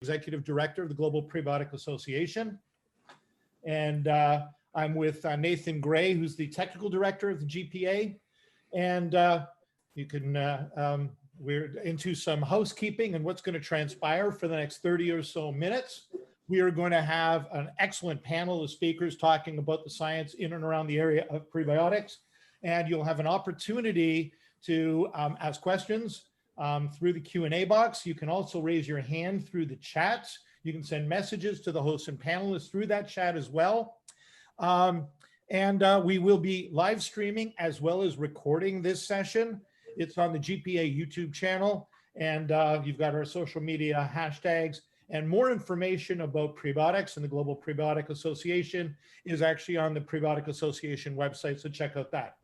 Executive Director of the Global Prebiotic Association. And I'm with Nathan Gray, who's the Technical Director of the GPA. And we're into some housekeeping and what's going to transpire for the next 30 or so minutes. We are going to have an excellent panel of speakers talking about the science in and around the area of prebiotics. And you'll have an opportunity to ask questions through the Q&A box. You can also raise your hand through the chat. You can send messages to the hosts and panelists through that chat as well. We will be live streaming as well as recording this session. It's on the GPA YouTube channel, and you've got our social media hashtags, and more information about prebiotics and the Global Prebiotic Association is actually on the Prebiotic Association website, so check out that.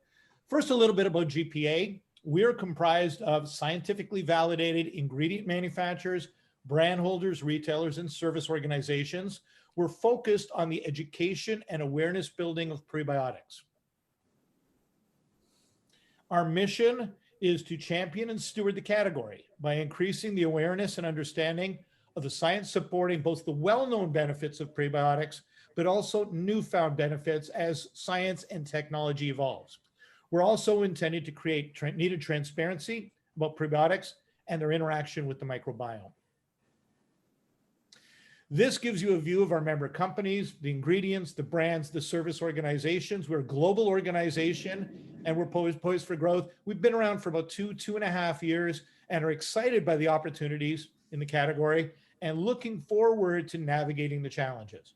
First, a little bit about GPA. We're comprised of scientifically validated ingredient manufacturers, brand holders, retailers, and service organizations. We're focused on the education and awareness building of prebiotics. Our mission is to champion and steward the category by increasing the awareness and understanding of the science supporting both the well-known benefits of prebiotics, but also newfound benefits as science and technology evolves. We're also intended to create needed transparency about prebiotics and their interaction with the microbiome. This gives you a view of our member companies, the ingredients, the brands, the service organizations. We're a global organization and we're poised for growth. We've been around for about two and a half years and are excited by the opportunities in the category and looking forward to navigating the challenges.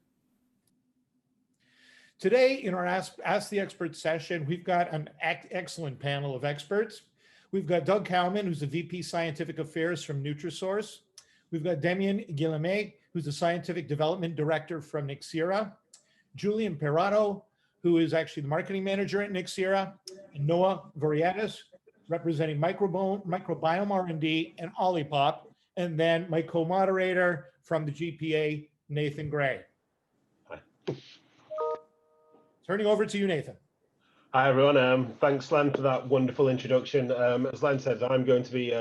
Today in our Ask the Expert session, we've got an excellent panel of experts. We've got Doug Kalman, who's the VP Scientific Affairs from Nutrasource. We've got Damien Guillemet, who's the Scientific Development Director from Nexira. Julie Imperato, who is actually the Marketing Manager at Nexira. And Noah Voreades, representing Microbiome R&D and OLIPOP. And then my co-moderator from the GPA, Nathan Gray. Hi. Turning over to you, Nathan. Hi, everyone. Thanks, Len, for that wonderful introduction. As Len said, I'm going to be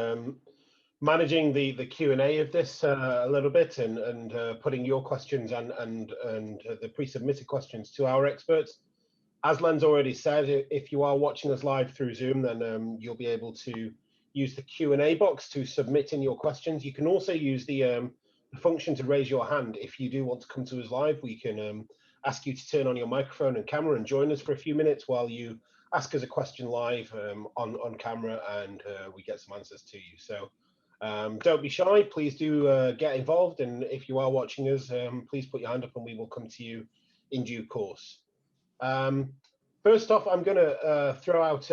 managing the Q&A of this a little bit and putting your questions and the pre-submitted questions to our experts. As Len's already said, if you are watching us live through Zoom, then you'll be able to use the Q&A box to submit in your questions. You can also use the function to raise your hand. If you do want to come to us live, we can ask you to turn on your microphone and camera and join us for a few minutes while you ask us a question live on camera, and we get some answers to you. So don't be shy, please do get involved, and if you are watching us, please put your hand up and we will come to you in due course. First off, I'm going to throw out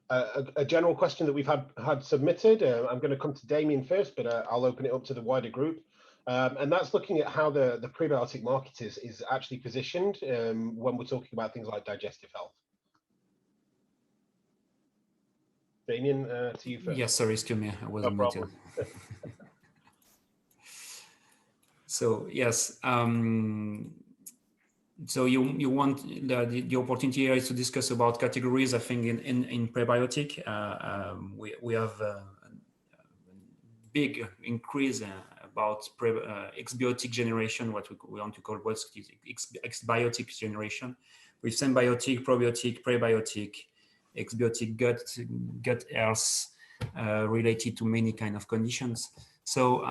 a general question that we've had submitted. I'm going to come to Damien first, but I'll open it up to the wider group. And that's looking at how the prebiotic market is actually positioned when we're talking about things like digestive health. Damien, to you first. Yes, sorry, excuse me, I wasn't muted. So yes, so you want the opportunity here is to discuss about categories. I think in prebiotic, we have a big increase about exbiotic generation, what we want to call what's exbiotic generation, with symbiotic, probiotic, prebiotic, exbiotic gut health related to many kind of conditions. So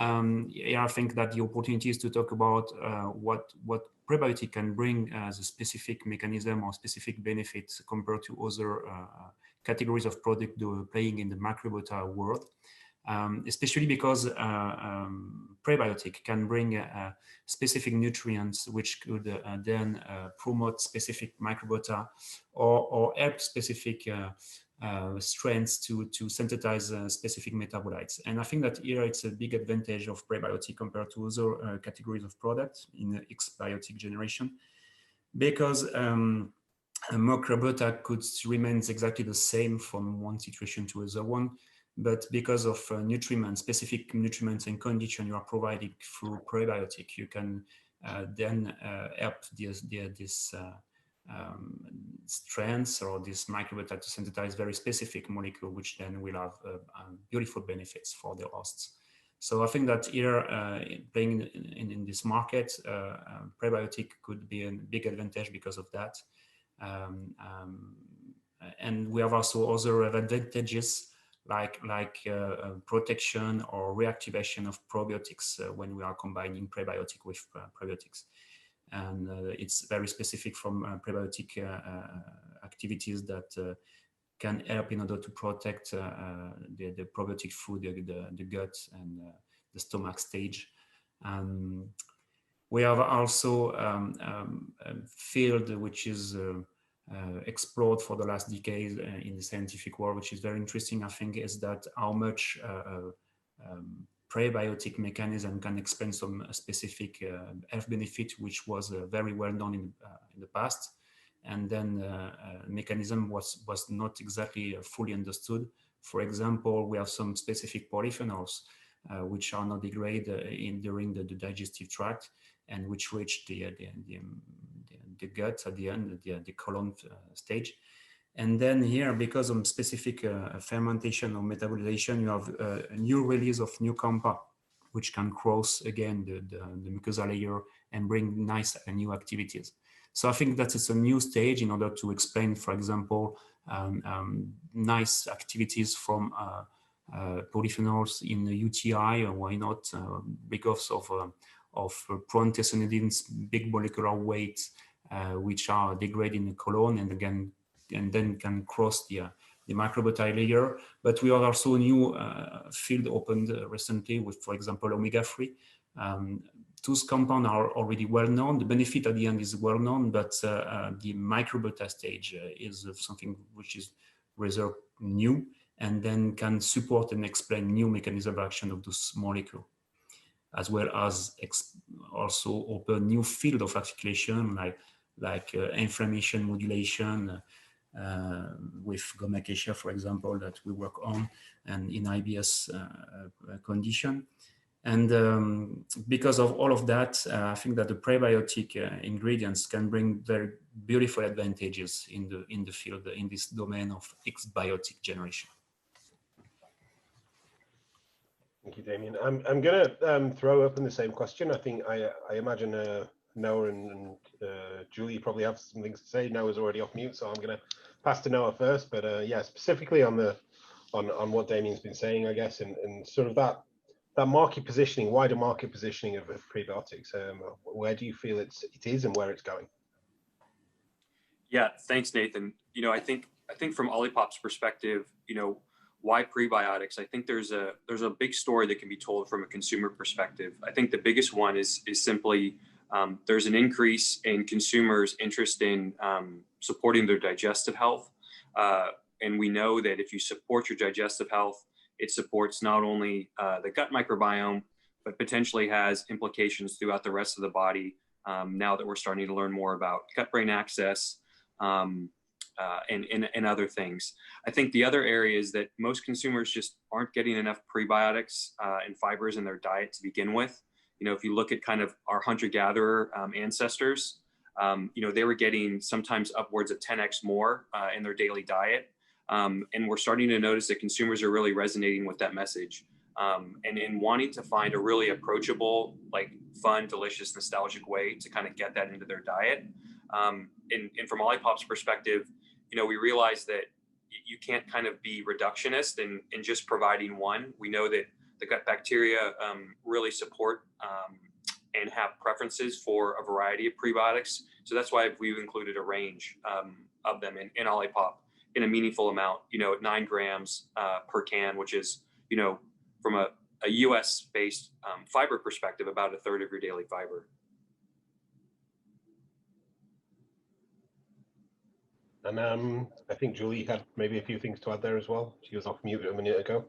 yeah, I think that the opportunity is to talk about what prebiotic can bring as a specific mechanism or specific benefits compared to other categories of product playing in the microbiota world. Especially because prebiotic can bring specific nutrients which could then promote specific microbiota or help specific strains to synthesize specific metabolites. And I think that here it's a big advantage of prebiotic compared to other categories of products in exbiotic generation, because microbiota could remain exactly the same from one situation to another one, but because of specific nutrients and condition you are providing through prebiotic, you can then help this strands or this microbiota to synthesize very specific molecule, which then will have beautiful benefits for the hosts. So I think that here, playing in this market, prebiotic could be a big advantage because of that. And we have also other advantages like protection or reactivation of probiotics when we are combining prebiotic with prebiotics. And it's very specific from prebiotic activities that can help in order to protect the probiotic food, the gut and the stomach stage. We have also a field which is explored for the last decade in the scientific world, which is very interesting, I think, is that how much prebiotic mechanism can explain some specific health benefit, which was very well known in the past. And then mechanism was not exactly fully understood. For example, we have some specific polyphenols which are not degraded during the digestive tract and which reach the gut at the end, the colon stage. And then here, because of specific fermentation or metabolization, you have a new release of new compound, which can cross again the mucosal layer and bring nice new activities. So I think that is a new stage in order to explain, for example, nice activities from polyphenols in UTI, or why not, because of proanthocyanidins, big molecular weights, which are degraded in the colon and then can cross the microbiota layer. But we have also a new field opened recently with, for example, omega-3. Those compounds are already well known. The benefit at the end is well known, but the microbiota stage is something which is rather new and then can support and explain new mechanism of action of those molecules, as well as also open new field of articulation like inflammation modulation with Guillemet, for example, that we work on, and in IBS condition. And because of all of that, I think that the prebiotic ingredients can bring very beautiful advantages in the field, in this domain of exbiotic generation. Thank you, Damien. I'm going to throw open the same question. I think I imagine Noah and Julie probably have some things to say. Noah's already off mute, so I'm going to pass to Noah first. But yeah, specifically on what Damien's been saying, I guess, and sort of that market positioning, wider market positioning of prebiotics. Where do you feel it is and where it's going? Yeah, thanks, Nathan. I think from OLIPOP's perspective, why prebiotics? I think there's a big story that can be told from a consumer perspective. I think the biggest one is simply there's an increase in consumers' interest in supporting their digestive health. And we know that if you support your digestive health, it supports not only the gut microbiome, but potentially has implications throughout the rest of the body now that we're starting to learn more about gut-brain axis and other things. I think the other area is that most consumers just aren't getting enough prebiotics and fibers in their diet to begin with. If you look at kind of our hunter-gatherer ancestors, they were getting sometimes upwards of 10x more in their daily diet. And we're starting to notice that consumers are really resonating with that message and in wanting to find a really approachable, like fun, delicious, nostalgic way to kind of get that into their diet. And from OLIPOP's perspective, we realize that you can't kind of be reductionist in just providing one. We know that the gut bacteria really support and have preferences for a variety of prebiotics. So that's why we've included a range of them in OLIPOP in a meaningful amount, at 9 grams per can, which is, from a US-based fiber perspective, about a third of your daily fiber. And I think Julie had maybe a few things to add there as well. She was off mute a minute ago.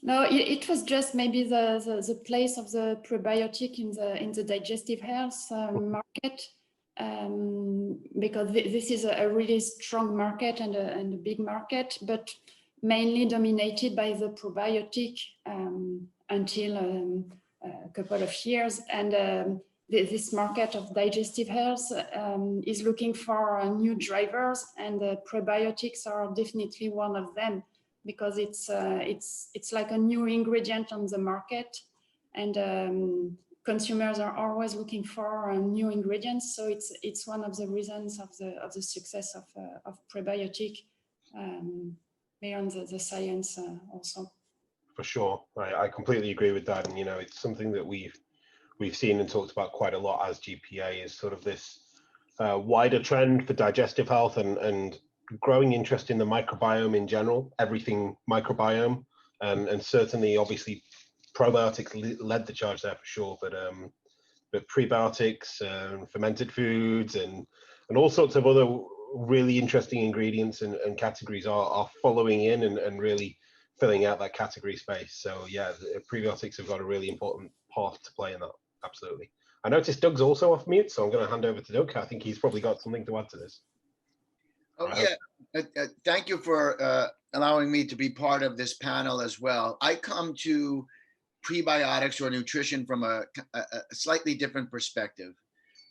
No, it was just maybe the place of the prebiotic in the digestive health market, because this is a really strong market and a big market, but mainly dominated by the probiotic until a couple of years. And this market of digestive health is looking for new drivers, and the prebiotics are definitely one of them. because it's like a new ingredient on the market, and consumers are always looking for new ingredients. So it's one of the reasons of the success of prebiotic, beyond the science also. For sure, I completely agree with that, and you know, it's something that we've seen and talked about quite a lot as GPA, is sort of this wider trend for digestive health and growing interest in the microbiome in general, everything microbiome, and certainly, obviously, probiotics led the charge there for sure, but prebiotics, fermented foods, and all sorts of other really interesting ingredients and categories are following in and really filling out that category space. So yeah, prebiotics have got a really important part to play in that. Absolutely. I noticed Doug's also off mute, so I'm going to hand over to Doug. I think he's probably got something to add to this. Oh, yeah. Thank you for allowing me to be part of this panel as well. I come to prebiotics or nutrition from a slightly different perspective.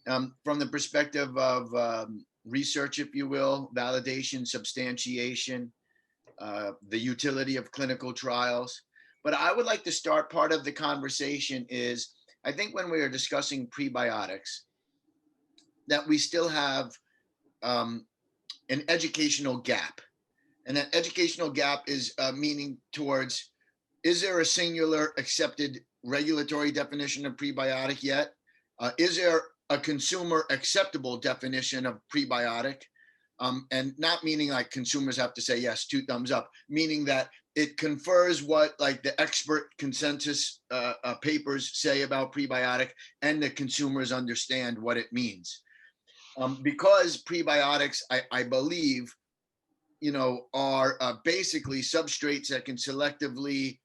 From the perspective of research, if you will, validation, substantiation, the utility of clinical trials. But I would like to start, part of the conversation is, I think when we are discussing prebiotics, that we still have an educational gap. And that educational gap is meaning towards, is there a singular accepted regulatory definition of prebiotic yet? Is there a consumer acceptable definition of prebiotic? And not meaning like consumers have to say yes, 2 thumbs up, meaning that it confers what like the expert consensus papers say about prebiotic, and the consumers understand what it means. Because prebiotics, I believe, you know, are basically substrates that can selectively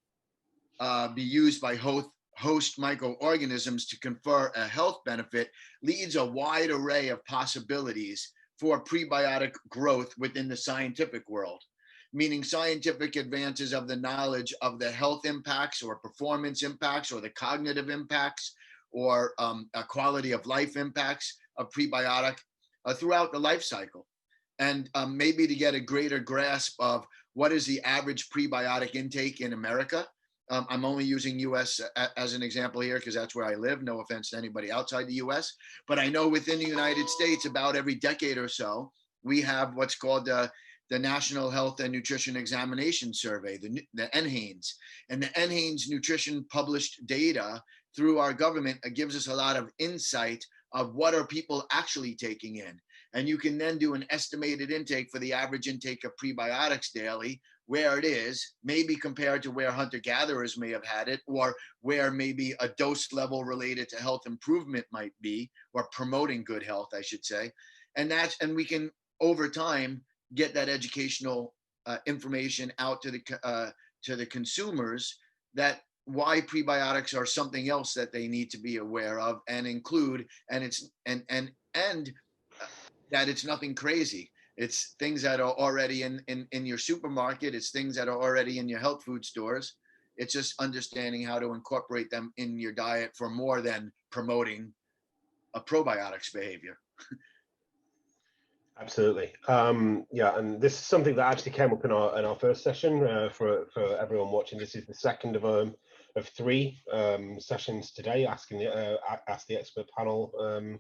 be used by host microorganisms to confer a health benefit, leads a wide array of possibilities for prebiotic growth within the scientific world, meaning scientific advances of the knowledge of the health impacts or performance impacts or the cognitive impacts or quality of life impacts of prebiotic throughout the life cycle. And maybe to get a greater grasp of what is the average prebiotic intake in America. I'm only using US as an example here because that's where I live. No offense to anybody outside the US, but I know within the United States, about every decade or so, we have what's called the National Health and Nutrition Examination Survey, the NHANES. And the NHANES nutrition published data through our government gives us a lot of insight of what are people actually taking in. And you can then do an estimated intake for the average intake of prebiotics daily, where it is, maybe compared to where hunter-gatherers may have had it, or where maybe a dose level related to health improvement might be, or promoting good health, I should say. And we can, over time, get that educational information out to the consumers, that why prebiotics are something else that they need to be aware of and include, and that it's nothing crazy. It's things that are already in your supermarket. It's things that are already in your health food stores. It's just understanding how to incorporate them in your diet for more than promoting a probiotics behavior. Absolutely. Yeah, and this is something that actually came up in our first session for everyone watching. This is the second of 3 sessions today, Ask the Expert panel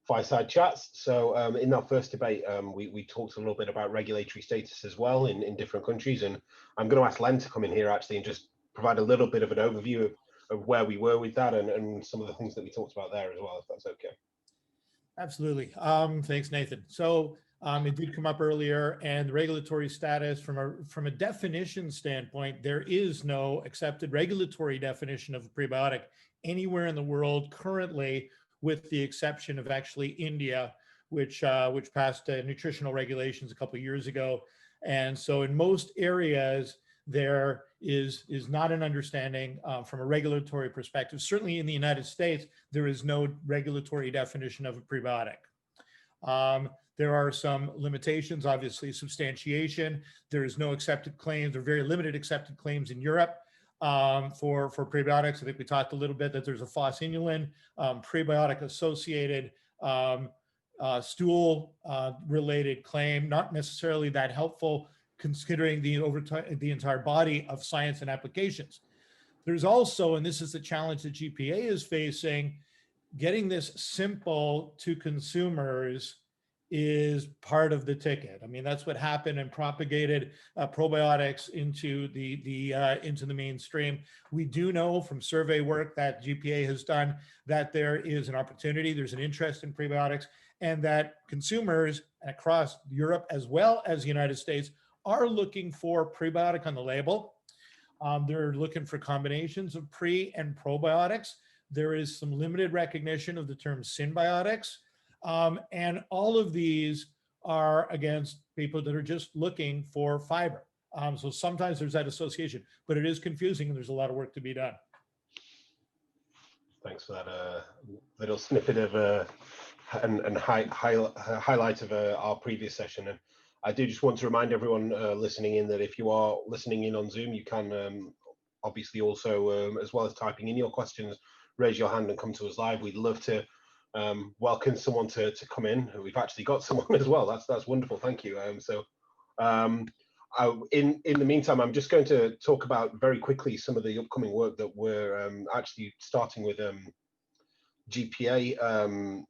fireside chats. So in our first debate, we talked a little bit about regulatory status as well in different countries, and I'm going to ask Len to come in here actually and just provide a little bit of an overview of where we were with that and some of the things that we talked about there as well, if that's okay. Absolutely. Thanks, Nathan. So it did come up earlier, and the regulatory status from a definition standpoint, there is no accepted regulatory definition of a prebiotic anywhere in the world currently, with the exception of actually India, which passed nutritional regulations a couple of years ago. And so in most areas, there is not an understanding from a regulatory perspective. Certainly in the United States, there is no regulatory definition of a prebiotic. There are some limitations, obviously substantiation. There is no accepted claims, or very limited accepted claims in Europe for prebiotics. I think we talked a little bit that there's a FACN, Prebiotic Associated stool related claim, not necessarily that helpful considering the entire body of science and applications. There's also, and this is the challenge that GPA is facing, getting this simple to consumers is part of the ticket. I mean, that's what happened and propagated probiotics into the mainstream. We do know from survey work that GPA has done that there is an opportunity, there's an interest in prebiotics, and that consumers across Europe as well as the United States are looking for prebiotic on the label. They're looking for combinations of pre and probiotics. There is some limited recognition of the term symbiotics. And all of these are against people that are just looking for fiber. So sometimes there's that association, but it is confusing and there's a lot of work to be done. Thanks for that little snippet of highlight of our previous session. And I do just want to remind everyone listening in that if you are listening in on Zoom, you can obviously also, as well as typing in your questions, raise your hand and come to us live. We'd love to welcome someone to come in. We've actually got someone as well. That's wonderful. Thank you. In the meantime, I'm just going to talk about very quickly some of the upcoming work that we're actually starting with GPA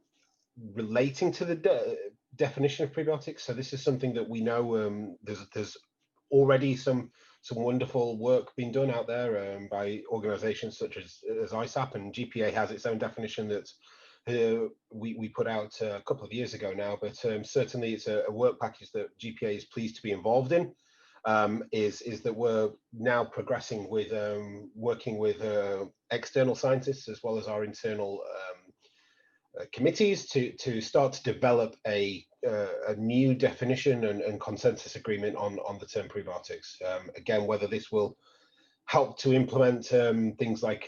relating to the definition of prebiotics. So this is something that we know there's already some wonderful work being done out there by organizations such as ISAP, and GPA has its own definition that we put out a couple of years ago now, but certainly it's a work package that GPA is pleased to be involved in. Is that we're now progressing with working with external scientists as well as our internal committees to start to develop a new definition and consensus agreement on the term prebiotics. Again, whether this will help to implement things like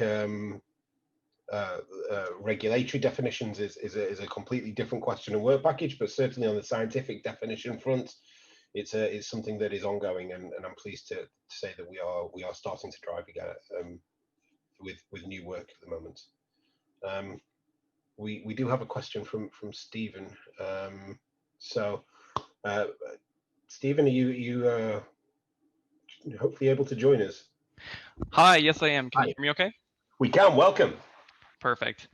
regulatory definitions is a completely different question and work package, but certainly on the scientific definition front, it's something that is ongoing, and I'm pleased to say that we are starting to drive again with new work at the moment. We do have a question from Stephen. Stephen, are you hopefully able to join us? Hi, yes I am. Can you hear me okay? We can. Welcome. Perfect.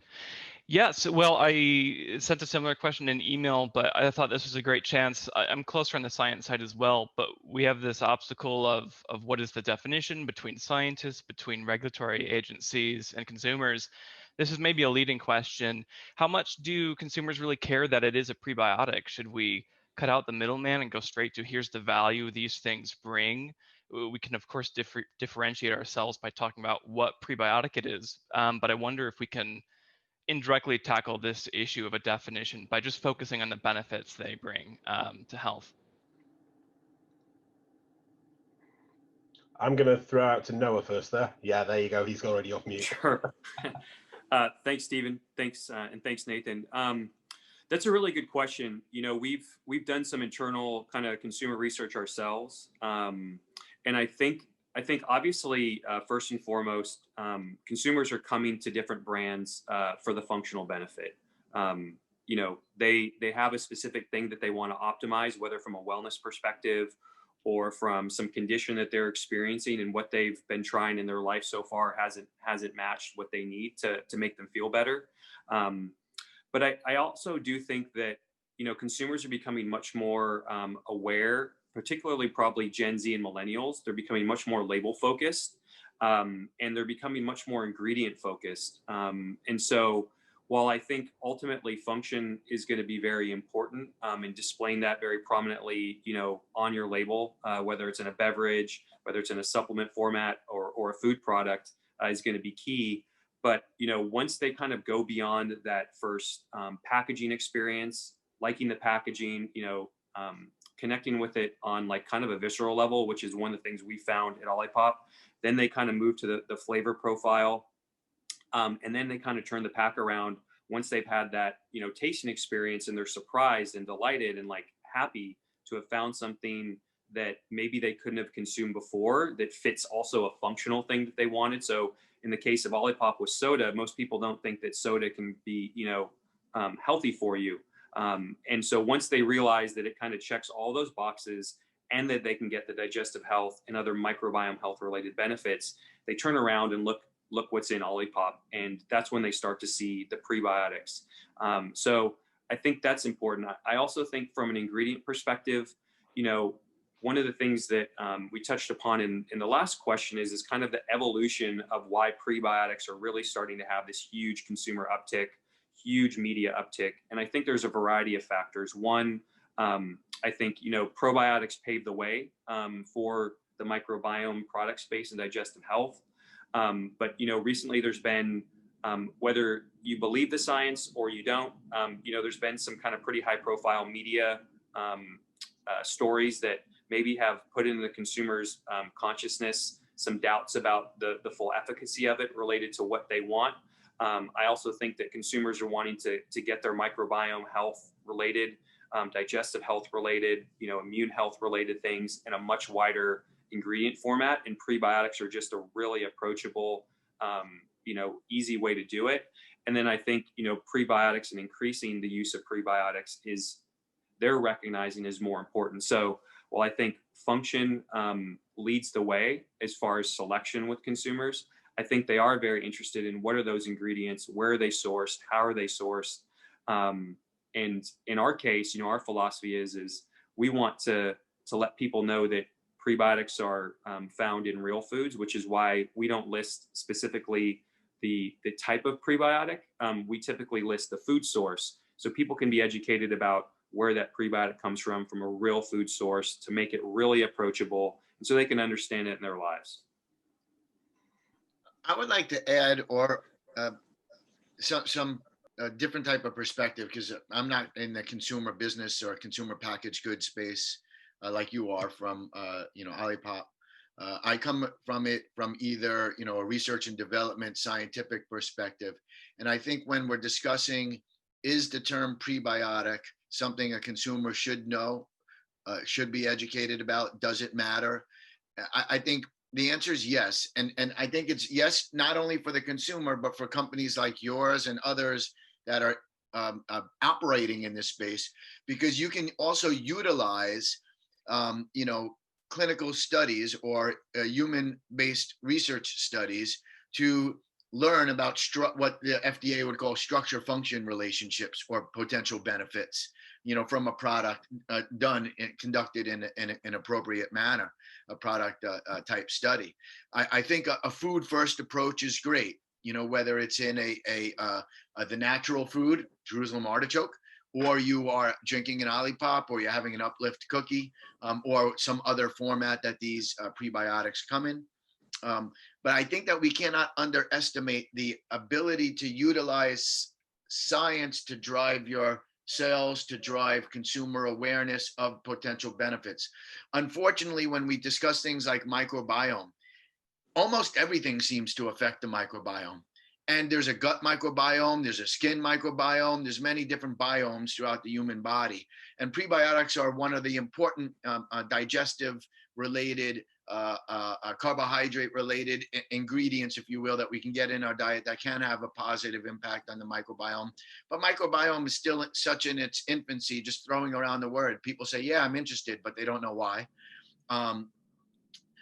Yes, well, I sent a similar question in email, but I thought this was a great chance. I'm closer on the science side as well, but we have this obstacle of what is the definition between scientists, between regulatory agencies and consumers. This is maybe a leading question. How much do consumers really care that it is a prebiotic? Should we cut out the middleman and go straight to here's the value these things bring? We can, of course, differentiate ourselves by talking about what prebiotic it is, but I wonder if we can indirectly tackle this issue of a definition by just focusing on the benefits they bring to health. I'm going to throw out to Noah first there. Yeah, there you go. He's already off mute. Sure. Thanks, Stephen. Thanks, and thanks, Nathan. That's a really good question. You know, we've done some internal kind of consumer research ourselves, and I think obviously first and foremost, consumers are coming to different brands for the functional benefit. You know, they have a specific thing that they want to optimize, whether from a wellness perspective or from some condition that they're experiencing, and what they've been trying in their life so far hasn't matched what they need to make them feel better. But I also do think that, you know, consumers are becoming much more aware, particularly probably Gen Z and millennials. They're becoming much more label focused, and they're becoming much more ingredient focused. And so while I think ultimately function is going to be very important, in displaying that very prominently, you know, on your label, whether it's in a beverage, whether it's in a supplement format or a food product, is going to be key. But, you know, once they kind of go beyond that first packaging experience, liking the packaging, you know, connecting with it on like kind of a visceral level, which is one of the things we found at OLIPOP, then they kind of move to the flavor profile. And then they kind of turn the pack around once they've had that, you know, tasting experience, and they're surprised and delighted and like happy to have found something that maybe they couldn't have consumed before that fits also a functional thing that they wanted. So in the case of OLIPOP with soda, most people don't think that soda can be, you know, healthy for you. And so once they realize that it kind of checks all those boxes and that they can get the digestive health and other microbiome health related benefits, they turn around and look what's in OLIPOP, and that's when they start to see the prebiotics. So I think that's important. I also think from an ingredient perspective, you know, one of the things that we touched upon in the last question is kind of the evolution of why prebiotics are really starting to have this huge consumer uptick, huge media uptick. And I think there's a variety of factors. One, I think, you know, probiotics paved the way for the microbiome product space and digestive health. But, you know, recently there's been, whether you believe the science or you don't, you know, there's been some kind of pretty high profile media stories that maybe have put into the consumer's consciousness some doubts about the full efficacy of it related to what they want. I also think that consumers are wanting to get their microbiome health related, digestive health related, you know, immune health related things in a much wider ingredient format, and prebiotics are just a really approachable, you know, easy way to do it. And then I think, you know, prebiotics and increasing the use of prebiotics they're recognizing is more important. So while I think function leads the way as far as selection with consumers, I think they are very interested in what are those ingredients, where are they sourced, how are they sourced. And in our case, you know, our philosophy is we want to let people know that prebiotics are found in real foods, which is why we don't list specifically the type of prebiotic. We typically list the food source, so people can be educated about where that prebiotic comes from a real food source, to make it really approachable and so they can understand it in their lives. I would like to add some different type of perspective, because I'm not in the consumer business or consumer packaged goods space like you are from you know, OLIPOP. I come from it from either, you know, a research and development scientific perspective. And I think when we're discussing, is the term prebiotic something a consumer should know, should be educated about? Does it matter? I think the answer is yes. And I think it's yes, not only for the consumer, but for companies like yours and others that are operating in this space, because you can also utilize, you know, clinical studies or human-based research studies to learn about what the FDA would call structure-function relationships or potential benefits, you know, from a product conducted in an appropriate manner, a product type study. I think a food-first approach is great, you know, whether it's in the natural food, Jerusalem artichoke, or you are drinking an OLIPOP, or you're having an uplift cookie, or some other format that these prebiotics come in. But I think that we cannot underestimate the ability to utilize science to drive your sales, to drive consumer awareness of potential benefits. Unfortunately, when we discuss things like microbiome, almost everything seems to affect the microbiome. And there's a gut microbiome, there's a skin microbiome, there's many different biomes throughout the human body. And prebiotics are one of the important digestive related, carbohydrate related ingredients, if you will, that we can get in our diet that can have a positive impact on the microbiome. But microbiome is still such in its infancy, just throwing around the word. People say, yeah, I'm interested, but they don't know why.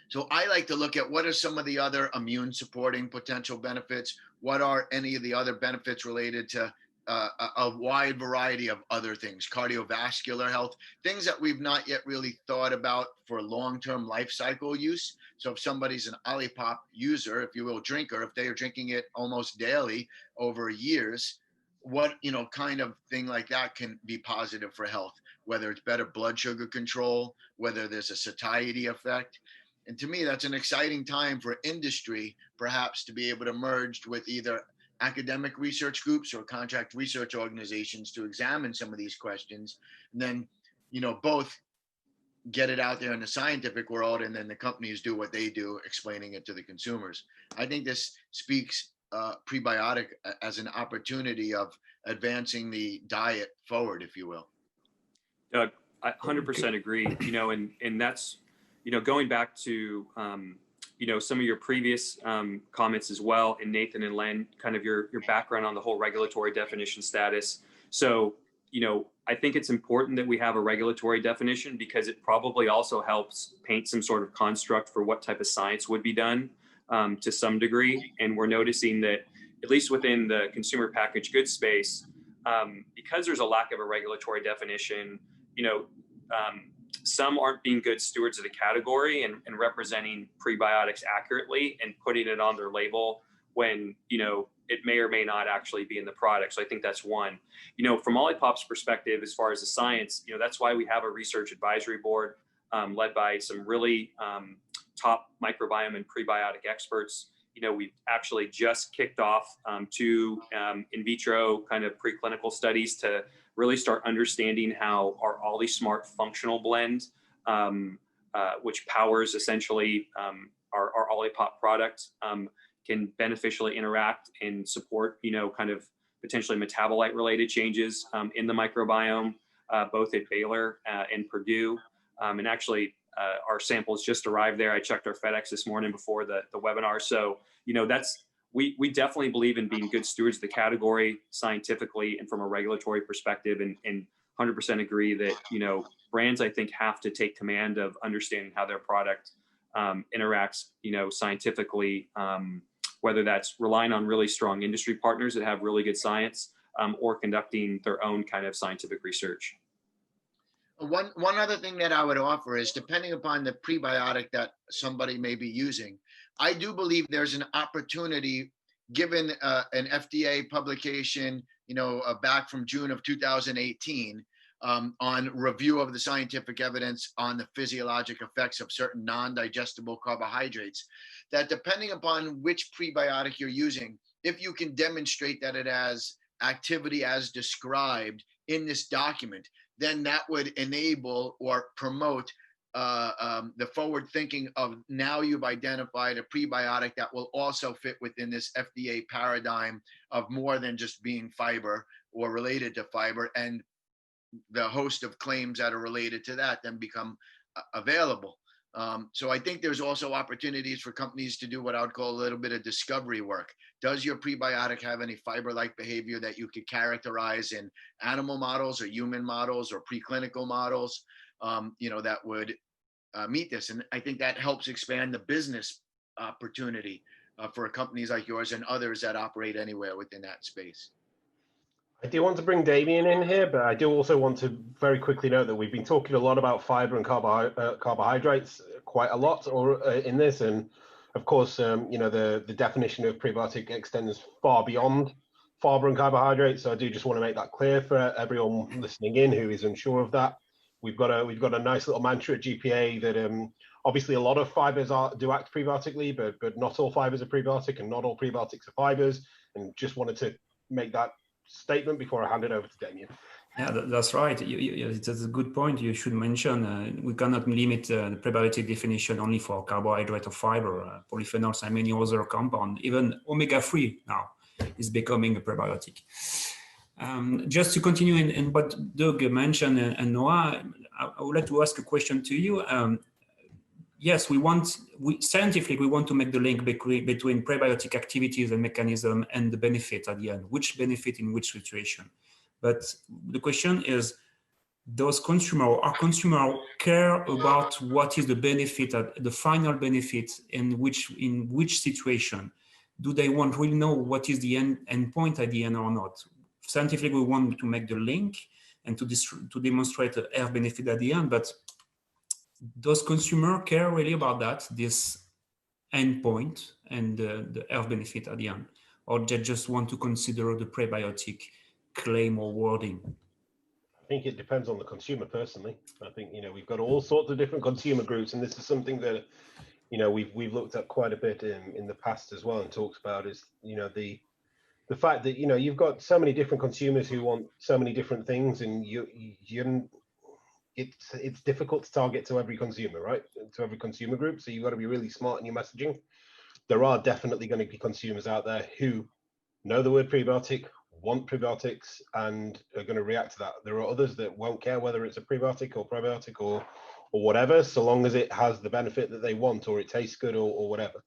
So I like to look at what are some of the other immune supporting potential benefits. What are any of the other benefits related to a wide variety of other things, cardiovascular health, things that we've not yet really thought about for long-term life cycle use. So if somebody's an OLIPOP user, if you will, drinker, if they are drinking it almost daily over years, what, you know, kind of thing like that can be positive for health, whether it's better blood sugar control, whether there's a satiety effect. And to me, that's an exciting time for industry, perhaps, to be able to merge with either academic research groups or contract research organizations to examine some of these questions. And then, you know, both get it out there in the scientific world, and then the companies do what they do, explaining it to the consumers. I think this speaks prebiotic as an opportunity of advancing the diet forward, if you will. Doug, I 100% agree, you know, and that's, you know, going back to, you know, some of your previous comments as well, and Nathan and Len, kind of your background on the whole regulatory definition status. So, you know, I think it's important that we have a regulatory definition because it probably also helps paint some sort of construct for what type of science would be done to some degree. And we're noticing that, at least within the consumer packaged goods space, because there's a lack of a regulatory definition, you know, some aren't being good stewards of the category and representing prebiotics accurately and putting it on their label when, you know, it may or may not actually be in the product. So I think that's one. You know, from OLIPOP's perspective, as far as the science, you know, that's why we have a research advisory board led by some really top microbiome and prebiotic experts. You know, we've actually just kicked off two in vitro kind of preclinical studies to really start understanding how our OliSmart functional blend, which powers essentially our OLIPOP product, can beneficially interact and support, you know, kind of potentially metabolite related changes in the microbiome, both at Baylor and Purdue. And actually, our samples just arrived there. I checked our FedEx this morning before the webinar. So, you know, we definitely believe in being good stewards of the category scientifically and from a regulatory perspective, and 100% agree that, you know, brands, I think, have to take command of understanding how their product interacts, you know, scientifically, whether that's relying on really strong industry partners that have really good science or conducting their own kind of scientific research. One other thing that I would offer is, depending upon the prebiotic that somebody may be using, I do believe there's an opportunity, given an FDA publication, you know, back from June of 2018, on review of the scientific evidence on the physiologic effects of certain non-digestible carbohydrates, that depending upon which prebiotic you're using, if you can demonstrate that it has activity as described in this document, then that would enable or promote the forward thinking of, now you've identified a prebiotic that will also fit within this FDA paradigm of more than just being fiber or related to fiber, and the host of claims that are related to that then become available. So I think there's also opportunities for companies to do what I would call a little bit of discovery work. Does your prebiotic have any fiber-like behavior that you could characterize in animal models or human models or preclinical models, you know, that would meet this? And I think that helps expand the business opportunity for companies like yours and others that operate anywhere within that space. I do want to bring Damien in here, but I do also want to very quickly note that we've been talking a lot about fiber and carbohydrates quite a lot in this. And of course, you know, the definition of prebiotic extends far beyond fiber and carbohydrates. So I do just want to make that clear for everyone listening in who is unsure of that. We've got a nice little mantra at GPA that obviously a lot of fibers do act prebiotically, but not all fibers are prebiotic and not all prebiotics are fibers. And just wanted to make that statement before I hand it over to Damien. Yeah, that's right. It's a good point. You should mention we cannot limit the prebiotic definition only for carbohydrate or fiber. Polyphenols and many other compounds, even omega-3 now is becoming a prebiotic. Just to continue in what Doug mentioned and Noah, I would like to ask a question to you. Yes, scientifically, we want to make the link between prebiotic activities and mechanism and the benefit at the end, which benefit in which situation. But the question is, does our consumer care about what is the benefit, the final benefit, in which situation? Do they want really know what is the end point at the end or not? Scientifically, we want to make the link and to demonstrate the health benefit at the end, but does consumer care really about that, this endpoint and the health benefit at the end, or they just want to consider the prebiotic claim or wording? I think it depends on the consumer personally. I think, you know, we've got all sorts of different consumer groups, and this is something that, you know, we've looked at quite a bit in the past as well and talked about, is, you know, the fact that, you know, you've got so many different consumers who want so many different things, and it's difficult to target to every consumer, right? To every consumer group. So you've got to be really smart in your messaging. There are definitely going to be consumers out there who know the word prebiotic, want prebiotics, and are going to react to that. There are others that won't care whether it's a prebiotic or probiotic or whatever, so long as it has the benefit that they want, or it tastes good, or whatever.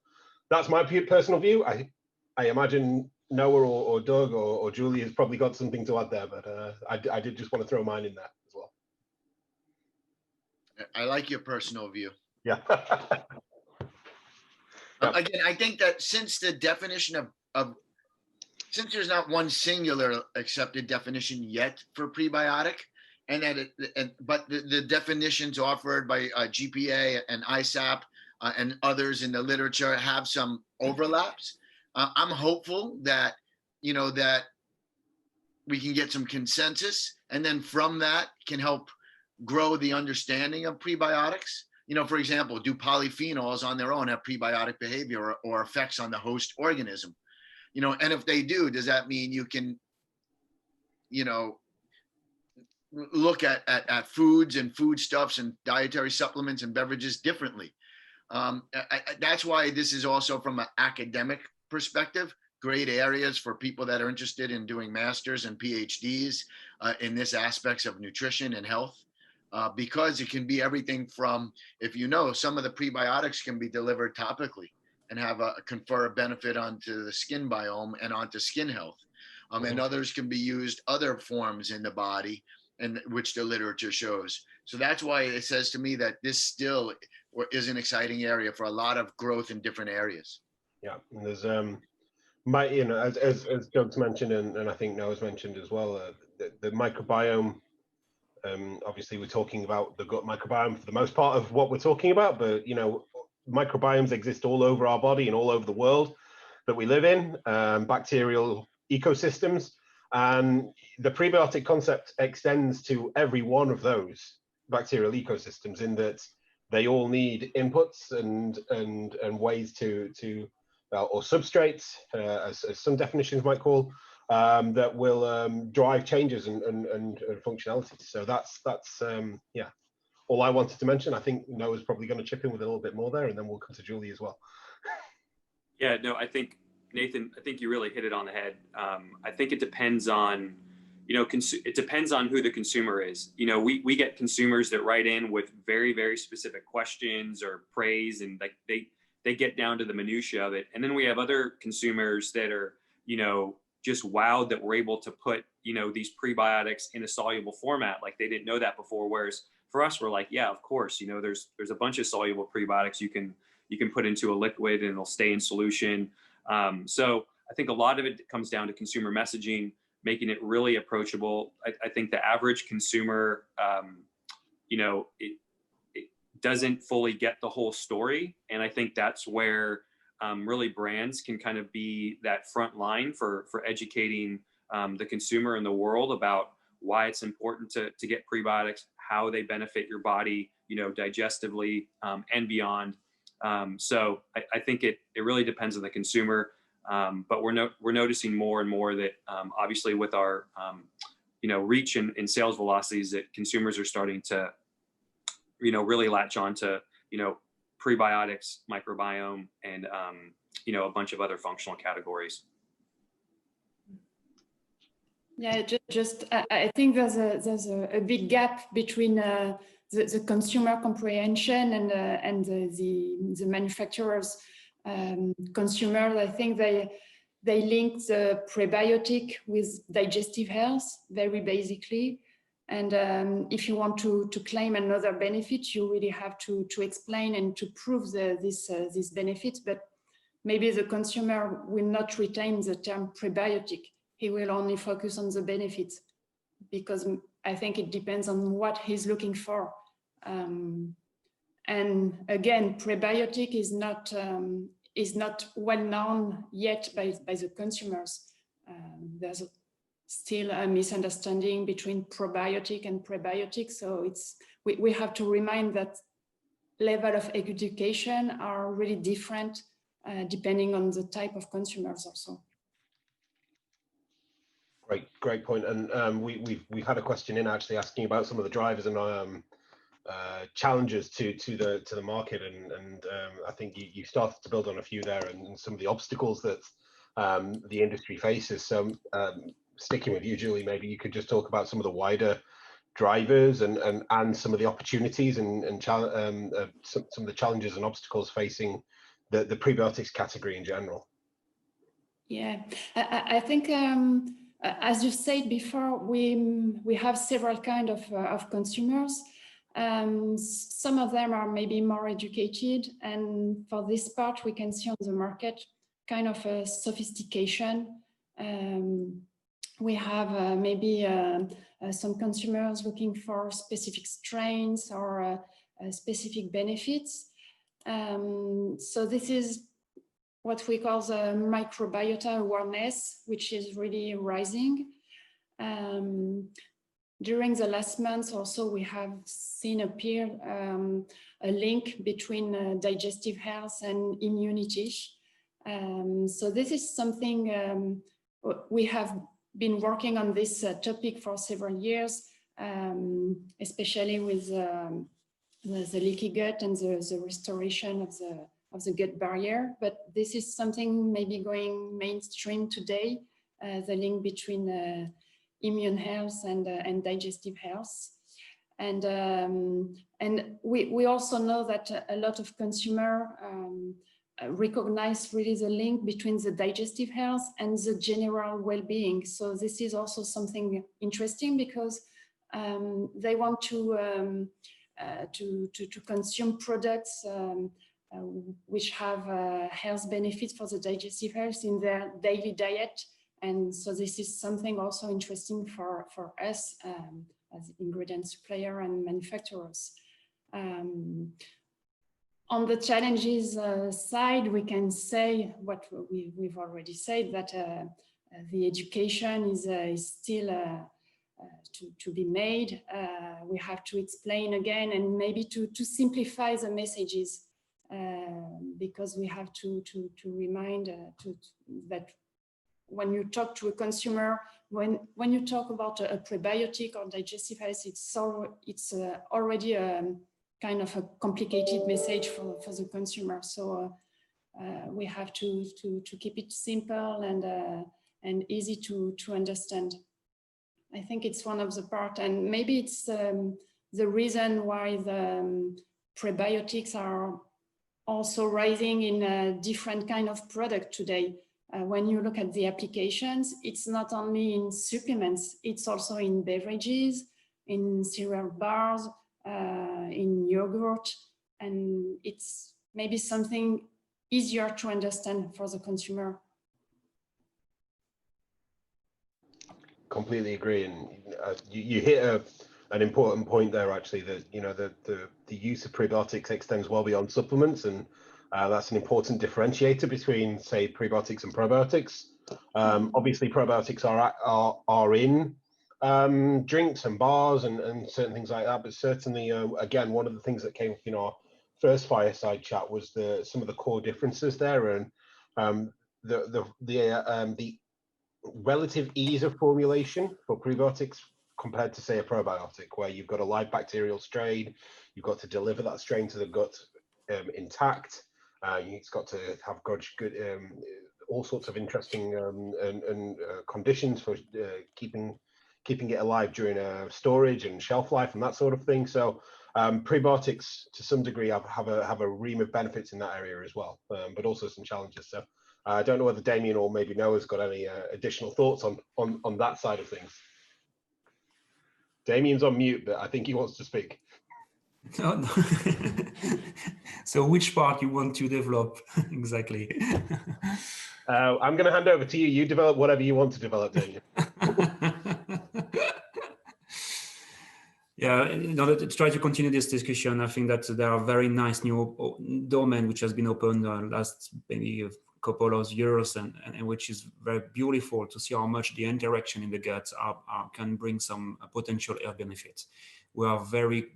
That's my personal view. I imagine Noah or Doug or Julie has probably got something to add there, but I did just want to throw mine in there as well. I like your personal view. Yeah. Again, I think that since the definition since there's not one singular accepted definition yet for prebiotic, and that but the definitions offered by GPA and ISAP and others in the literature have some overlaps. I'm hopeful that, that we can get some consensus, and then from that can help grow the understanding of prebiotics. For example, do polyphenols on their own have prebiotic behavior or effects on the host organism? And if they do, does that mean you can, look at foods and foodstuffs and dietary supplements and beverages differently? That's why this is also, from an academic perspective, great areas for people that are interested in doing masters and PhDs in this aspects of nutrition and health. Because it can be everything from, some of the prebiotics can be delivered topically and confer a benefit onto the skin biome and onto skin health. And others can be used other forms in the body, and which the literature shows. So that's why it says to me that this still is an exciting area for a lot of growth in different areas. Yeah, and there's as Doug's mentioned, and I think Noah's mentioned as well, the microbiome. Obviously, we're talking about the gut microbiome for the most part of what we're talking about, but microbiomes exist all over our body and all over the world that we live in, bacterial ecosystems, and the prebiotic concept extends to every one of those bacterial ecosystems, in that they all need inputs and ways to or substrates, as some definitions might call, that will drive changes and functionality. So that's yeah, all I wanted to mention. I think Noah's probably going to chip in with a little bit more there, and then we'll come to Julie as well. Yeah, no, I think, Nathan, I think you really hit it on the head. I think it depends on, it depends on who the consumer is. We get consumers that write in with very, very specific questions or praise, and like they get down to the minutia of it. And then we have other consumers that are, just wowed that we're able to put, these prebiotics in a soluble format. Like they didn't know that before. Whereas for us, we're like, yeah, of course, there's a bunch of soluble prebiotics you can put into a liquid and it'll stay in solution. So I think a lot of it comes down to consumer messaging, making it really approachable. I think the average consumer, it doesn't fully get the whole story. And I think that's where really brands can kind of be that front line for educating the consumer in the world about why it's important to get prebiotics, how they benefit your body, digestively and beyond. So I think it really depends on the consumer. But we're noticing more and more that obviously with our reach and sales velocities, that consumers are starting to really latch on to prebiotics, microbiome, and a bunch of other functional categories. Yeah, I think there's a big gap between the consumer comprehension and the manufacturers. Consumers, I think they link the prebiotic with digestive health very basically. And if you want to claim another benefit, you really have to explain and to prove these benefits. But maybe the consumer will not retain the term prebiotic. He will only focus on the benefits, because I think it depends on what he's looking for. And again, prebiotic is not well known yet by the consumers. There's still a misunderstanding between probiotic and prebiotic. So we have to remind that level of education are really different depending on the type of consumers also. Great point. And we've had a question in actually asking about some of the drivers and challenges to the market, and I think you started to build on a few there, and some of the obstacles that the industry faces. So sticking with you, Julie, maybe you could just talk about some of the wider drivers and some of the opportunities and some of the challenges and obstacles facing the prebiotics category in general. Yeah, I think as you said before, we have several kind of consumers. Some of them are maybe more educated, and for this part, we can see on the market kind of a sophistication. We have maybe some consumers looking for specific strains or specific benefits. So this is what we call the microbiota awareness, which is really rising. During the last months also, we have seen appear a link between digestive health and immunity. So this is something we have been working on this topic for several years, especially with the leaky gut and the restoration of the gut barrier. But this is something maybe going mainstream today, the link between immune health and digestive health. And we also know that a lot of consumers recognize really the link between the digestive health and the general well-being. So this is also something interesting because they want to consume products which have health benefits for the digestive health in their daily diet. And so this is something also interesting for us as ingredient supplier and manufacturers. On the challenges side, we can say what we've already said, that the education is still to be made. We have to explain again and maybe to simplify the messages, because we have to remind that when you talk to a consumer, when you talk about a prebiotic or digestive health, it's already a kind of a complicated message for the consumer. So we have to keep it simple and easy to understand. I think it's one of the part, and maybe it's the reason why the prebiotics are also rising in a different kind of product today. When you look at the applications, it's not only in supplements, it's also in beverages, in cereal bars, in yogurt, and it's maybe something easier to understand for the consumer. Completely agree, and you hit an important point there, actually, that the use of prebiotics extends well beyond supplements, and that's an important differentiator between, say, prebiotics and probiotics. Obviously, probiotics are in drinks and bars and certain things like that, but certainly, again, one of the things that came up in our first fireside chat was some of the core differences there, and the relative ease of formulation for prebiotics compared to, say, a probiotic, where you've got a live bacterial strain, you've got to deliver that strain to the gut intact. It's got to have good all sorts of interesting conditions for keeping it alive during storage and shelf life and that sort of thing. So prebiotics, to some degree, have a ream of benefits in that area as well, but also some challenges. So I don't know whether Damien or maybe Noah's got any additional thoughts on that side of things. Damien's on mute, but I think he wants to speak. No. So which part you want to develop exactly? I'm going to hand over to you. You develop whatever you want to develop, Damien. Yeah, in order to try to continue this discussion, I think that there are very nice new domain which has been opened last maybe a couple of years, and which is very beautiful to see how much the interaction in the gut can bring some potential health benefits. We are very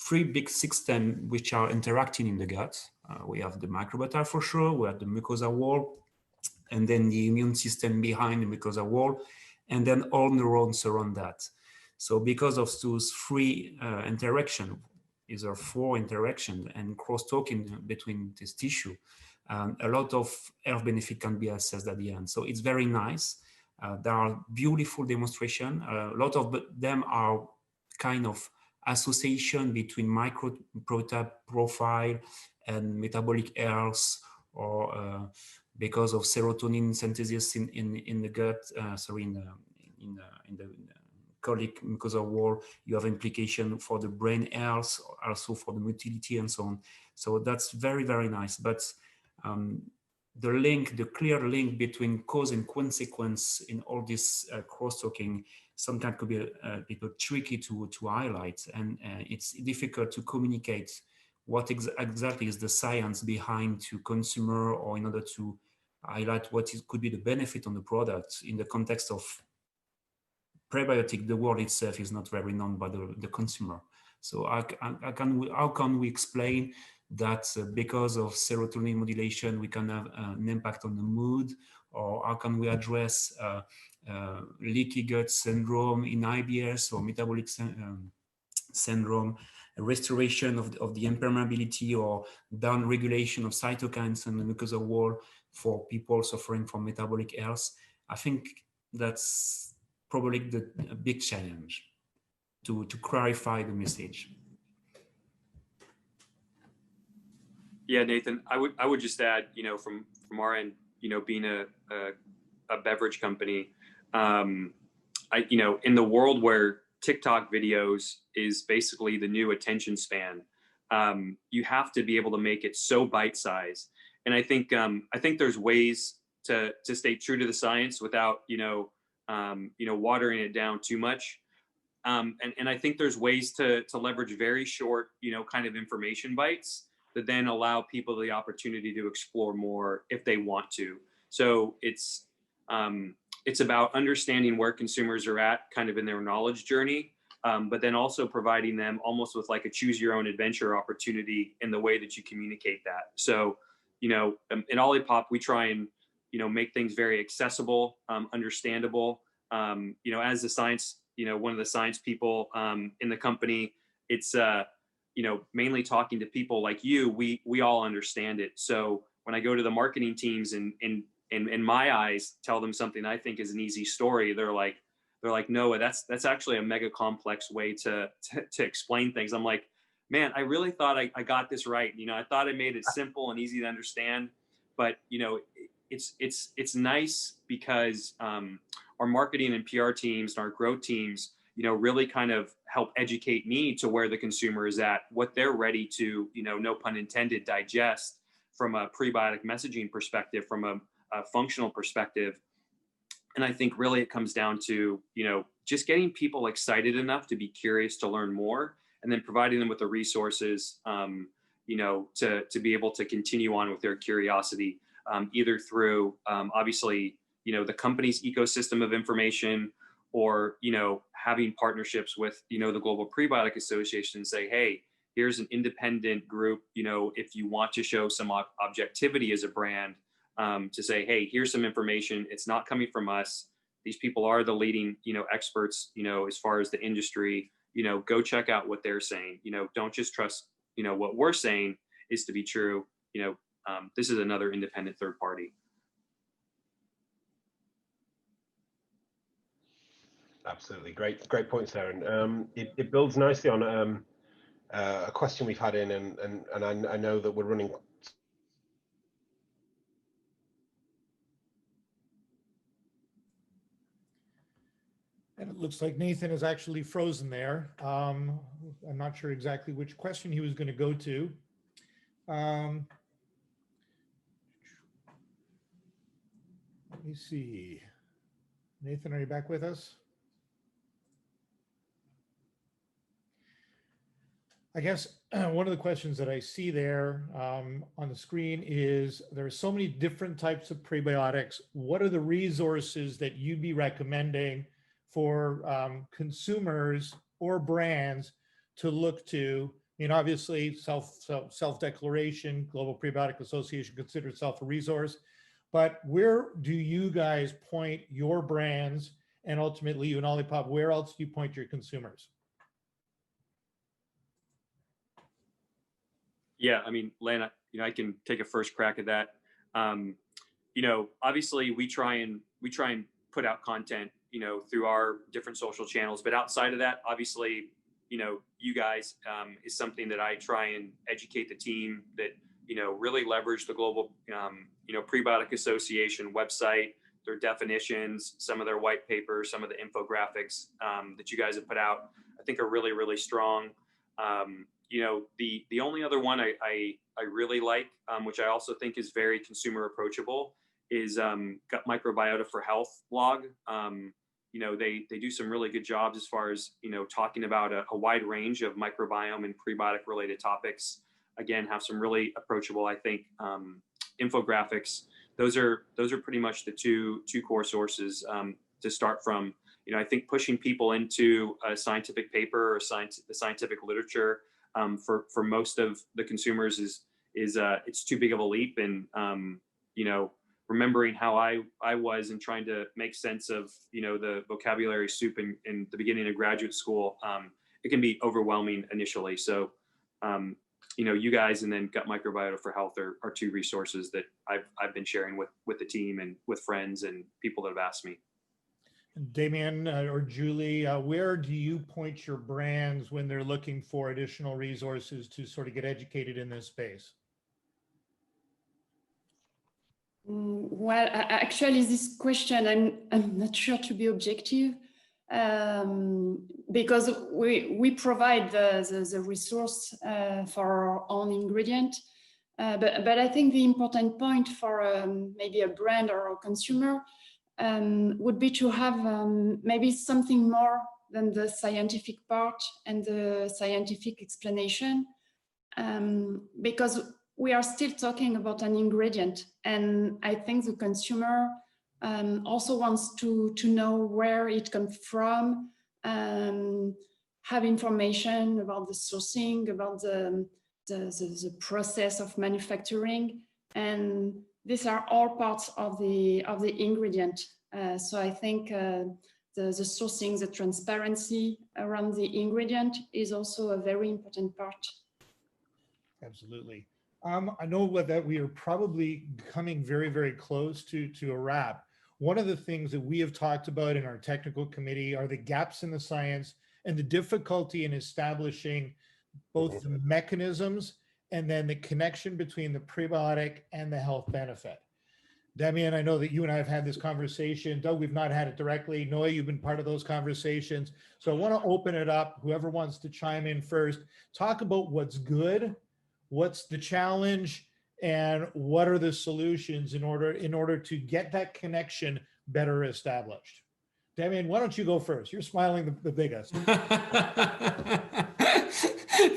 three big systems which are interacting in the gut. We have the microbiota for sure, we have the mucosa wall, and then the immune system behind the mucosa wall, and then all neurons around that. So because of those three interaction, either four interaction and cross-talking between this tissue, a lot of health benefit can be assessed at the end. So it's very nice. There are beautiful demonstrations. A lot of them are kind of association between microbiota profile and metabolic health, or because of serotonin synthesis in the gut, in the colic mucosal wall. You have implication for the brain health, also for the motility and so on. So that's very, very nice. But the clear link between cause and consequence in all this cross-talking sometimes could be a bit tricky to highlight, and it's difficult to communicate what exactly is the science behind to consumer, or in order to highlight what could be the benefit on the product in the context of prebiotic. The word itself is not very known by the consumer. So how can we explain that because of serotonin modulation, we can have an impact on the mood? Or how can we address leaky gut syndrome in IBS, or metabolic syndrome, restoration of the impermeability or down regulation of cytokines and the mucosal wall for people suffering from metabolic health? I think that's probably the big challenge to clarify the message. Yeah, Nathan, I would just add, from our end, being a beverage company, in the world where TikTok videos is basically the new attention span, you have to be able to make it so bite-sized. And I think there's ways to stay true to the science without, watering it down too much. And I think there's ways to leverage very short, kind of information bites that then allow people the opportunity to explore more if they want to. So it's about understanding where consumers are at kind of in their knowledge journey, but then also providing them almost with like a choose your own adventure opportunity in the way that you communicate that. So, in OLIPOP, we try and, make things very accessible, understandable. As the science, one of the science people in the company, it's, mainly talking to people like you, we all understand it. So when I go to the marketing teams and in my eyes, tell them something I think is an easy story, they're like, no, that's actually a mega complex way to explain things. I'm like, man, I really thought I got this right. I thought I made it simple and easy to understand, but it's nice because our marketing and PR teams and our growth teams, really kind of help educate me to where the consumer is at, what they're ready to, no pun intended, digest from a prebiotic messaging perspective, from a functional perspective. And I think really it comes down to, just getting people excited enough to be curious to learn more, and then providing them with the resources, to be able to continue on with their curiosity, either through, obviously, the company's ecosystem of information, or, having partnerships with, the Global Prebiotic Association and say, hey, here's an independent group, if you want to show some objectivity as a brand, to say, hey, here's some information. It's not coming from us. These people are the leading, experts, as far as the industry, go check out what they're saying. Don't just trust, what we're saying is to be true. This is another independent third party. Absolutely. Great points there. And it builds nicely on a question we've had in, and I know that we're running. And it looks like Nathan is actually frozen there. I'm not sure exactly which question he was going to go to. Let me see. Nathan, are you back with us? I guess one of the questions that I see there on the screen is there are so many different types of prebiotics. What are the resources that you'd be recommending for consumers or brands to look to? Obviously, self-declaration, Global Prebiotic Association considers itself a resource, but where do you guys point your brands, and ultimately you and OLIPOP, where else do you point your consumers? Yeah, I mean, Len, I can take a first crack at that. Obviously we try and put out content, through our different social channels, but outside of that, obviously, you guys is something that I try and educate the team that, really leverage the global, Prebiotic Association website, their definitions, some of their white papers, some of the infographics that you guys have put out, I think are really, really strong. The only other one I really like, which I also think is very consumer approachable, is Gut Microbiota for Health blog. They do some really good jobs as far as, talking about a wide range of microbiome and prebiotic related topics. Again, have some really approachable, I think, infographics. Those are pretty much the two core sources to start from. I think pushing people into a scientific paper or the scientific literature for most of the consumers is it's too big of a leap. And remembering how I was and trying to make sense of the vocabulary soup in the beginning of graduate school, it can be overwhelming initially. So you guys and then Gut Microbiota for Health are two resources that I've been sharing with the team and with friends and people that have asked me. Damien or Julie, where do you point your brands when they're looking for additional resources to sort of get educated in this space? Well, actually, this question, I'm not sure to be objective, because we provide the resource for our own ingredient. But I think the important point for maybe a brand or a consumer would be to have maybe something more than the scientific part and the scientific explanation, because we are still talking about an ingredient, and I think the consumer also wants to know where it comes from, have information about the sourcing, about the process of manufacturing, and these are all parts of the ingredient. So I think the sourcing, the transparency around the ingredient is also a very important part. Absolutely. I know that we are probably coming very, very close to a wrap. One of the things that we have talked about in our technical committee are the gaps in the science and the difficulty in establishing both the mechanisms and then the connection between the prebiotic and the health benefit. Damien, I know that you and I have had this conversation. Doug, we've not had it directly. Noah, you've been part of those conversations. So I want to open it up. Whoever wants to chime in first, talk about what's good, what's the challenge, and what are the solutions in order to get that connection better established. Damien, why don't you go first? You're smiling the biggest.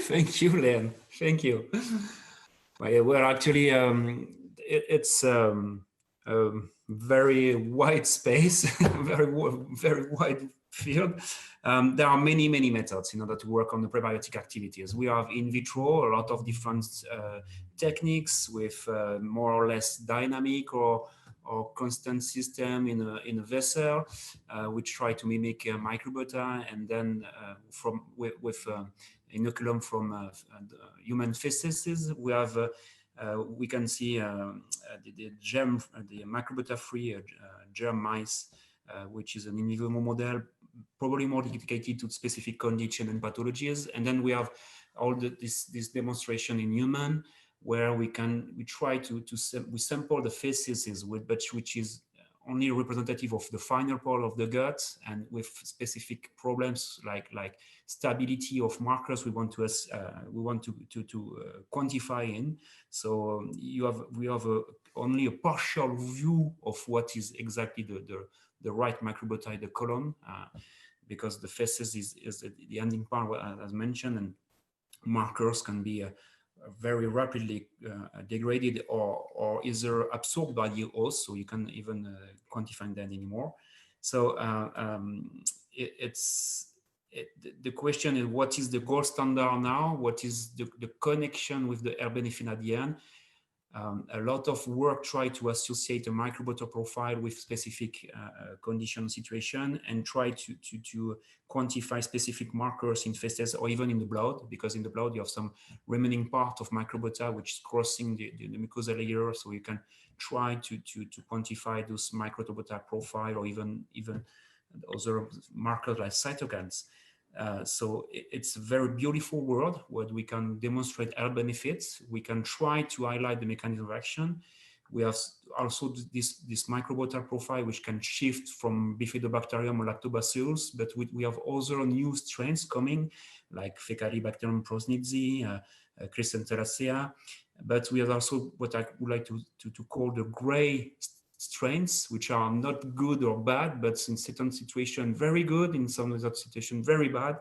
Thank you, Len. Thank you. Well, actually, it's very wide space, very wide field. There are many methods in order to work on the prebiotic activities. We have in vitro a lot of different techniques with more or less dynamic or constant system in a vessel, which try to mimic microbiota, and then with inoculum from human feces. We have we can see the microbiota-free germ mice, which is an in vivo model, probably more dedicated to specific condition and pathologies. And then we have all this demonstration in human, where we try to sample the feces, which is only representative of the final part of the gut, and with specific problems like stability of markers we want to quantify in. So we have only a partial view of what is exactly the right microbiota in the column, because the feces is the ending part, as mentioned, and markers can be very rapidly degraded or either absorbed by the host, so you can even quantify that anymore. So the question is, what is the gold standard now? What is the connection with the health benefit at the end? A lot of work try to associate a microbiota profile with specific condition situation, and try to quantify specific markers in feces or even in the blood, because in the blood you have some remaining part of microbiota which is crossing the mucosal layer, so you can try to quantify those microbiota profile or even other markers like cytokines. So it's a very beautiful world where we can demonstrate health benefits. We can try to highlight the mechanism of action. We have also this microbiota profile, which can shift from Bifidobacterium or Lactobacillus, but we have other new strains coming, like Fecalibacterium prosnitzi, Chrysantheracea. But we have also what I would like to call the gray strains, which are not good or bad, but in certain situations very good, in some other situations very bad.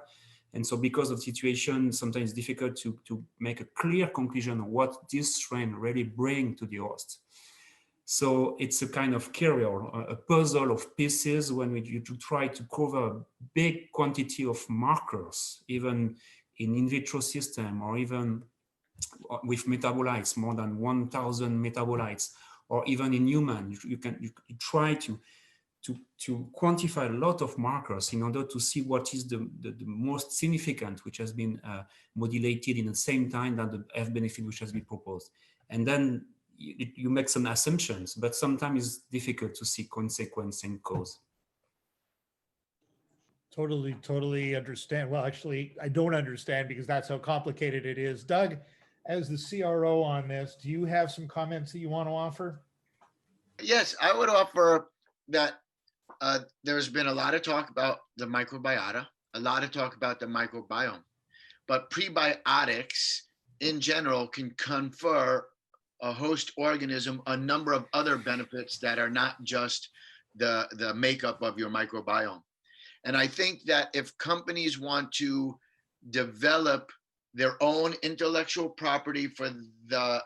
And so because of situation, sometimes it's difficult to make a clear conclusion of what this strain really brings to the host. So it's a kind of carrier, a puzzle of pieces when you try to cover a big quantity of markers, even in vitro system, or even with metabolites, more than 1,000 metabolites, or even in human. You try to quantify a lot of markers in order to see what is the most significant, which has been modulated in the same time that the health benefit which has been proposed. And then you make some assumptions, but sometimes it's difficult to see consequence and cause. Totally understand. Well, actually, I don't understand because that's how complicated it is. Doug, as the CRO on this, do you have some comments that you want to offer? Yes, I would offer that there's been a lot of talk about the microbiota, a lot of talk about the microbiome, but prebiotics in general can confer a host organism a number of other benefits that are not just the makeup of your microbiome. And I think that if companies want to develop their own intellectual property for the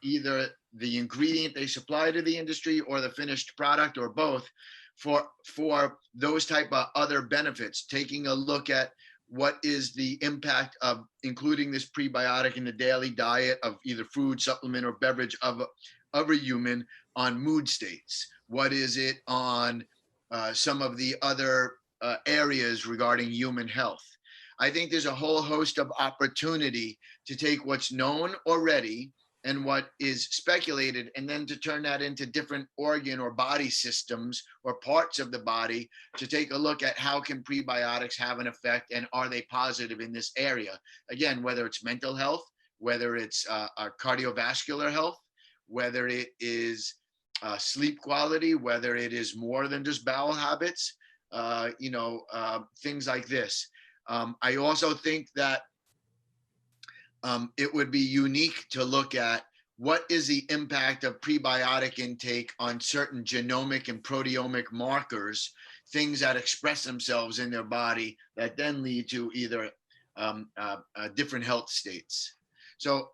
either the ingredient they supply to the industry or the finished product or both, for those type of other benefits, taking a look at what is the impact of including this prebiotic in the daily diet of either food, supplement, or beverage of a human on mood states. What is it on some of the other areas regarding human health? I think there's a whole host of opportunity to take what's known already and what is speculated, and then to turn that into different organ or body systems or parts of the body to take a look at how can prebiotics have an effect and are they positive in this area? Again, whether it's mental health, whether it's cardiovascular health, whether it is sleep quality, whether it is more than just bowel habits, things like this. I also think that it would be unique to look at what is the impact of prebiotic intake on certain genomic and proteomic markers, things that express themselves in their body that then lead to either different health states. So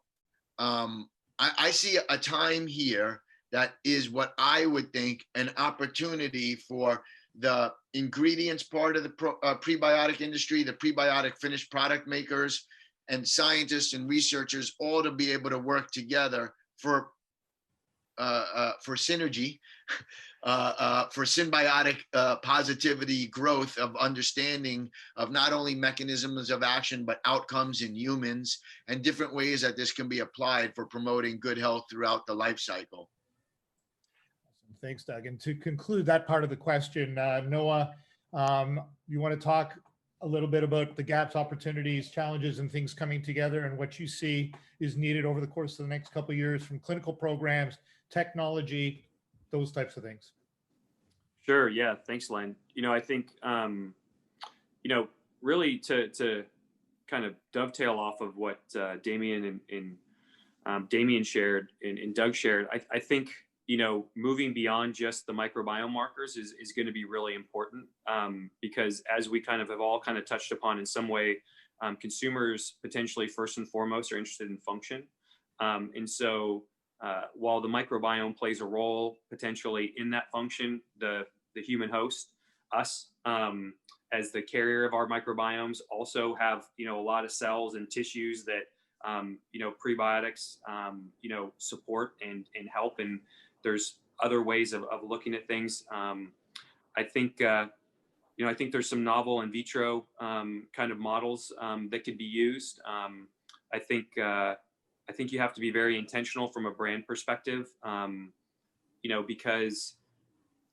I see a time here that is what I would think an opportunity for the ingredients part of the prebiotic industry, the prebiotic finished product makers, and scientists and researchers all to be able to work together for synergy, for symbiotic positivity growth of understanding of not only mechanisms of action, but outcomes in humans and different ways that this can be applied for promoting good health throughout the life cycle. Thanks, Doug. And to conclude that part of the question, Noah, you want to talk a little bit about the gaps, opportunities, challenges, and things coming together and what you see is needed over the course of the next couple of years from clinical programs, technology, those types of things. Sure. Yeah. Thanks, Len. I think, really to kind of dovetail off of what Damien and Damien shared and Doug shared, I think, moving beyond just the microbiome markers is going to be really important because as we kind of have all kind of touched upon in some way, consumers potentially first and foremost are interested in function. And so while the microbiome plays a role potentially in that function, the human host, us, as the carrier of our microbiomes also have, a lot of cells and tissues that, prebiotics, support and help. And there's other ways of looking at things. I think there's some novel in vitro kind of models that could be used. I think you have to be very intentional from a brand perspective, because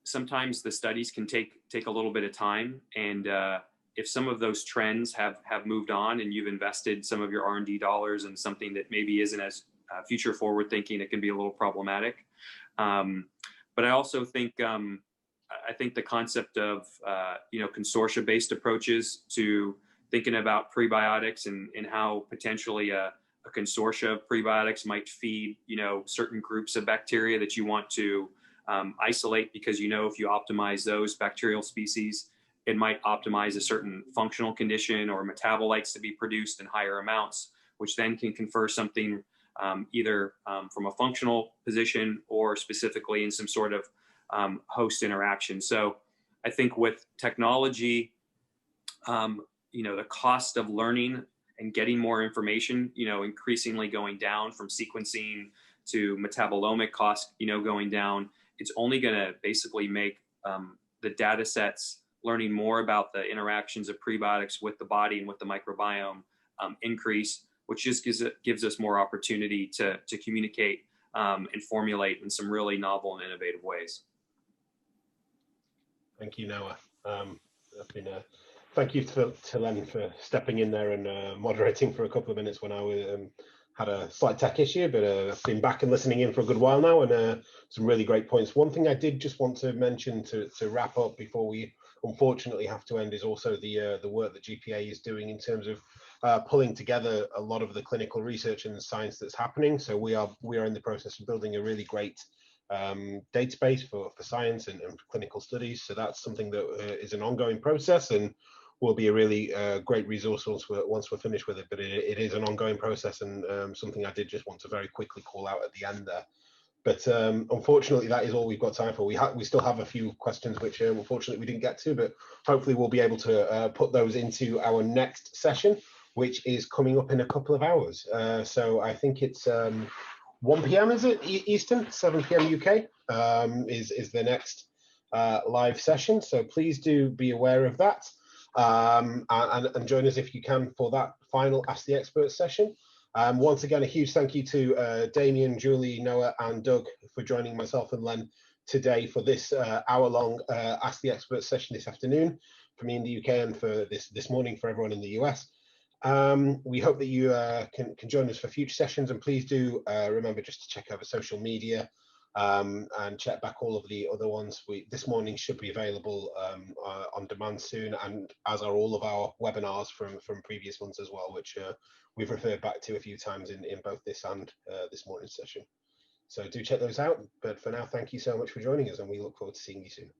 sometimes the studies can take a little bit of time, and if some of those trends have moved on and you've invested some of your R&D dollars in something that maybe isn't as future forward thinking, it can be a little problematic. But I also think I think the concept of consortia based approaches to thinking about prebiotics and how potentially a consortia of prebiotics might feed certain groups of bacteria that you want to isolate, because if you optimize those bacterial species, it might optimize a certain functional condition or metabolites to be produced in higher amounts, which then can confer something either from a functional position or specifically in some sort of host interaction. So I think with technology, the cost of learning and getting more information, increasingly going down from sequencing to metabolomic costs, going down, it's only going to basically make the data sets, learning more about the interactions of prebiotics with the body and with the microbiome increase, which just gives us more opportunity to communicate and formulate in some really novel and innovative ways. Thank you, Noah. Thank you to Len for stepping in there and moderating for a couple of minutes when I had a slight tech issue, but I've been back and listening in for a good while now, and some really great points. One thing I did just want to mention to wrap up before we unfortunately have to end is also the work that GPA is doing in terms of pulling together a lot of the clinical research and the science that's happening. So we are in the process of building a really great database for science and for clinical studies. So that's something that is an ongoing process and will be a really great resource once we're finished with it. But it is an ongoing process, and something I did just want to very quickly call out at the end there. But unfortunately, that is all we've got time for. We still have a few questions which unfortunately we didn't get to, but hopefully we'll be able to put those into our next session, which is coming up in a couple of hours. So I think it's 1 p.m. is it Eastern, 7 p.m. UK is the next live session. So please do be aware of that, and join us if you can for that final Ask the Experts session. Once again, a huge thank you to Damien, Julie, Noah, and Doug for joining myself and Len today for this hour-long Ask the Experts session this afternoon for me in the UK and for this morning for everyone in the US. We hope that you can join us for future sessions, and please do remember just to check over social media and check back all of the other ones. This morning should be available on demand soon, and as are all of our webinars from previous months as well, which we've referred back to a few times in both this and this morning's session. So do check those out. But for now, thank you so much for joining us, and we look forward to seeing you soon.